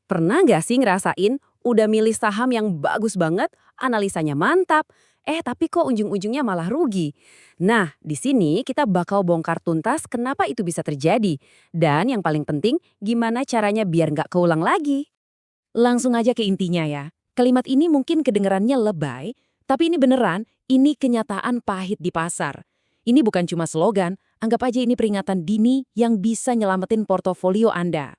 Pernah nggak sih ngerasain udah milih saham yang bagus banget, analisanya mantap, tapi kok ujung-ujungnya malah rugi? Nah, di sini kita bakal bongkar tuntas kenapa itu bisa terjadi. Dan yang paling penting, gimana caranya biar nggak keulang lagi. Langsung aja ke intinya ya. Kalimat ini mungkin kedengerannya lebay, tapi ini beneran, ini kenyataan pahit di pasar. Ini bukan cuma slogan, anggap aja ini peringatan dini yang bisa nyelamatin portofolio Anda.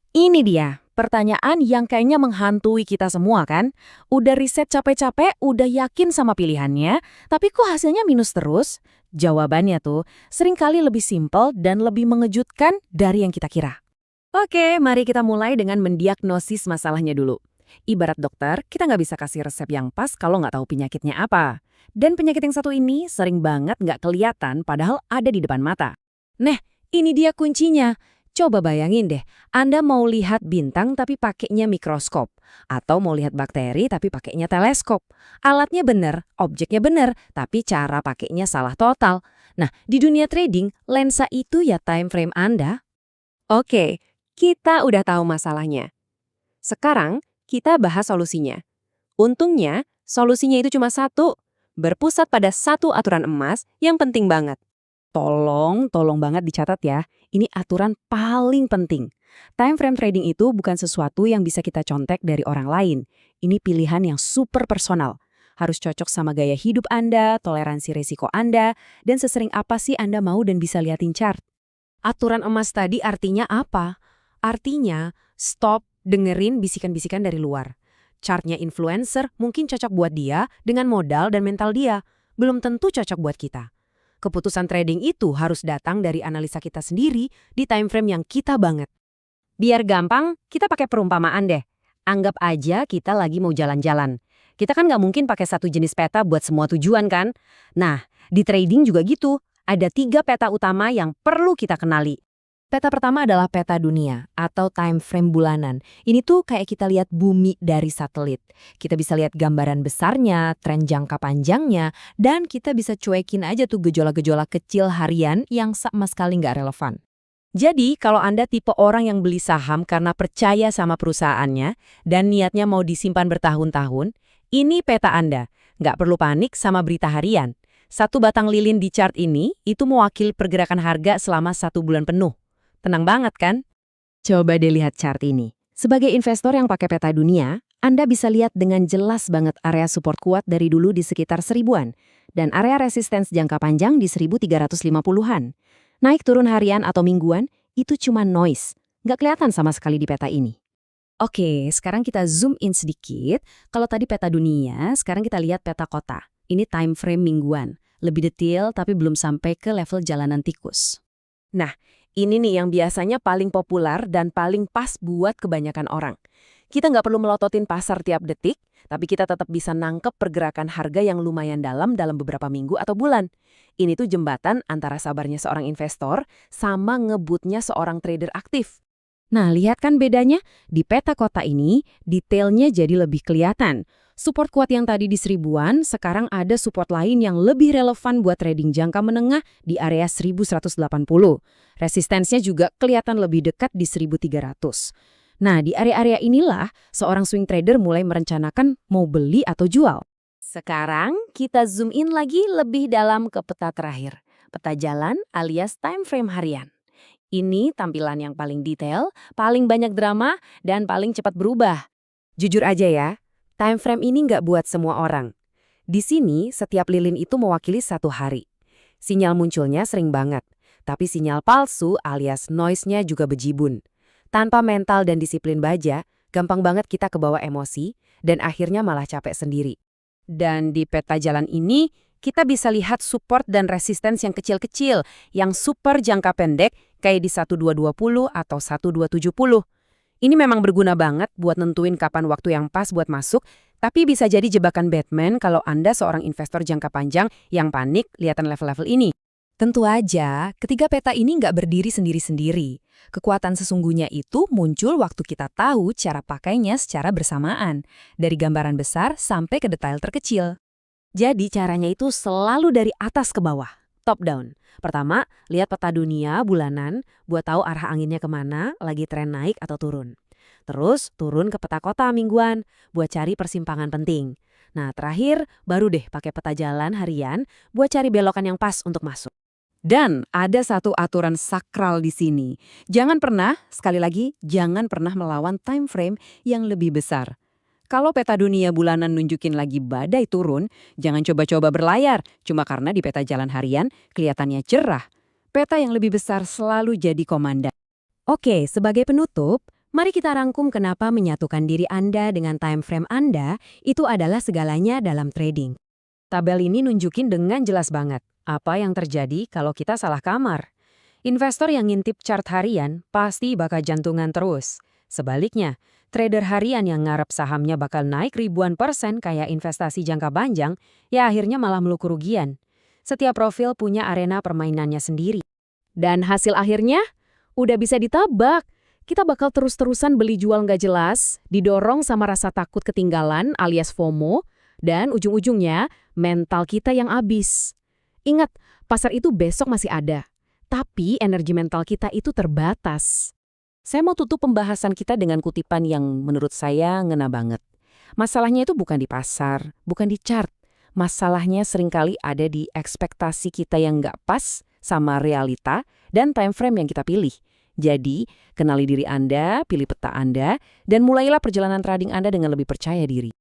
Ini dia, pertanyaan yang kayaknya menghantui kita semua kan? Udah riset capek-capek, udah yakin sama pilihannya, tapi kok hasilnya minus terus? Jawabannya tuh seringkali lebih simpel dan lebih mengejutkan dari yang kita kira. Oke, mari kita mulai dengan mendiagnosis masalahnya dulu. Ibarat dokter, kita nggak bisa kasih resep yang pas kalau nggak tahu penyakitnya apa. Dan penyakit yang satu ini sering banget nggak kelihatan padahal ada di depan mata. Nah, ini dia kuncinya. Coba bayangin deh, Anda mau lihat bintang tapi pakainya mikroskop. Atau mau lihat bakteri tapi pakainya teleskop. Alatnya bener, objeknya bener, tapi cara pakainya salah total. Nah, di dunia trading, lensa itu ya time frame Anda. Oke, kita udah tahu masalahnya. Sekarang, kita bahas solusinya. Untungnya, solusinya itu cuma satu. Berpusat pada satu aturan emas yang penting banget. Tolong banget dicatat ya. Ini aturan paling penting. Time frame trading itu bukan sesuatu yang bisa kita contek dari orang lain. Ini pilihan yang super personal. Harus cocok sama gaya hidup Anda, toleransi risiko Anda, dan sesering apa sih Anda mau dan bisa liatin chart. Aturan emas tadi artinya apa? Artinya, stop dengerin bisikan-bisikan dari luar. Chartnya influencer mungkin cocok buat dia dengan modal dan mental dia. Belum tentu cocok buat kita. Keputusan trading itu harus datang dari analisa kita sendiri di time frame yang kita banget. Biar gampang, kita pakai perumpamaan deh. Anggap aja kita lagi mau jalan-jalan. Kita kan nggak mungkin pakai satu jenis peta buat semua tujuan kan? Nah, di trading juga gitu. Ada 3 peta utama yang perlu kita kenali. Peta pertama adalah peta dunia atau time frame bulanan. Ini tuh kayak kita lihat bumi dari satelit. Kita bisa lihat gambaran besarnya, tren jangka panjangnya, dan kita bisa cuekin aja tuh gejolak-gejolak kecil harian yang sama sekali nggak relevan. Jadi, kalau Anda tipe orang yang beli saham karena percaya sama perusahaannya dan niatnya mau disimpan bertahun-tahun, ini peta Anda. Nggak perlu panik sama berita harian. Satu batang lilin di chart ini, itu mewakili pergerakan harga selama 1 bulan penuh. Tenang banget kan? Coba deh lihat chart ini. Sebagai investor yang pakai peta dunia, Anda bisa lihat dengan jelas banget area support kuat dari dulu di sekitar 1000-an dan area resistance jangka panjang di 1350-an. Naik turun harian atau mingguan itu cuma noise, nggak kelihatan sama sekali di peta ini. Oke, sekarang kita zoom in sedikit. Kalau tadi peta dunia, sekarang kita lihat peta kota. Ini time frame mingguan. Lebih detail tapi belum sampai ke level jalanan tikus. Nah, ini nih yang biasanya paling populer dan paling pas buat kebanyakan orang. Kita nggak perlu melototin pasar tiap detik, tapi kita tetap bisa nangkep pergerakan harga yang lumayan dalam beberapa minggu atau bulan. Ini tuh jembatan antara sabarnya seorang investor sama ngebutnya seorang trader aktif. Nah, lihat kan bedanya? Di peta kota ini, detailnya jadi lebih kelihatan. Support kuat yang tadi di 1000-an, sekarang ada support lain yang lebih relevan buat trading jangka menengah di area 1180. Resistensinya juga kelihatan lebih dekat di 1300. Nah, di area-area inilah seorang swing trader mulai merencanakan mau beli atau jual. Sekarang kita zoom in lagi lebih dalam ke peta terakhir. Peta jalan alias time frame harian. Ini tampilan yang paling detail, paling banyak drama, dan paling cepat berubah. Jujur aja ya, time frame ini nggak buat semua orang. Di sini, setiap lilin itu mewakili 1 hari. Sinyal munculnya sering banget, tapi sinyal palsu alias noise-nya juga bejibun. Tanpa mental dan disiplin baja, gampang banget kita kebawa emosi, dan akhirnya malah capek sendiri. Dan di peta jalan ini, kita bisa lihat support dan resistance yang kecil-kecil, yang super jangka pendek, kayak di 1220 atau 1270. Ini memang berguna banget buat nentuin kapan waktu yang pas buat masuk, tapi bisa jadi jebakan Batman kalau Anda seorang investor jangka panjang yang panik lihatan level-level ini. Tentu aja, ketiga peta ini nggak berdiri sendiri-sendiri. Kekuatan sesungguhnya itu muncul waktu kita tahu cara pakainya secara bersamaan, dari gambaran besar sampai ke detail terkecil. Jadi caranya itu selalu dari atas ke bawah, top down. Pertama, lihat peta dunia bulanan buat tahu arah anginnya kemana, lagi tren naik atau turun. Terus turun ke peta kota mingguan buat cari persimpangan penting. Nah, terakhir baru deh pakai peta jalan harian buat cari belokan yang pas untuk masuk. Dan ada satu aturan sakral di sini. Jangan pernah, sekali lagi, jangan pernah melawan time frame yang lebih besar. Kalau peta dunia bulanan nunjukin lagi badai turun, jangan coba-coba berlayar, cuma karena di peta jalan harian kelihatannya cerah. Peta yang lebih besar selalu jadi komandan. Oke, sebagai penutup, mari kita rangkum kenapa menyatukan diri Anda dengan time frame Anda itu adalah segalanya dalam trading. Tabel ini nunjukin dengan jelas banget apa yang terjadi kalau kita salah kamar. Investor yang ngintip chart harian pasti bakal jantungan terus. Sebaliknya, trader harian yang ngarep sahamnya bakal naik ribuan persen kayak investasi jangka panjang, ya akhirnya malah meluk kerugian. Setiap profil punya arena permainannya sendiri. Dan hasil akhirnya udah bisa ditebak. Kita bakal terus-terusan beli jual nggak jelas, didorong sama rasa takut ketinggalan alias FOMO, dan ujung-ujungnya mental kita yang abis. Ingat, pasar itu besok masih ada. Tapi energi mental kita itu terbatas. Saya mau tutup pembahasan kita dengan kutipan yang menurut saya ngena banget. Masalahnya itu bukan di pasar, bukan di chart. Masalahnya seringkali ada di ekspektasi kita yang nggak pas sama realita dan time frame yang kita pilih. Jadi, kenali diri Anda, pilih peta Anda, dan mulailah perjalanan trading Anda dengan lebih percaya diri.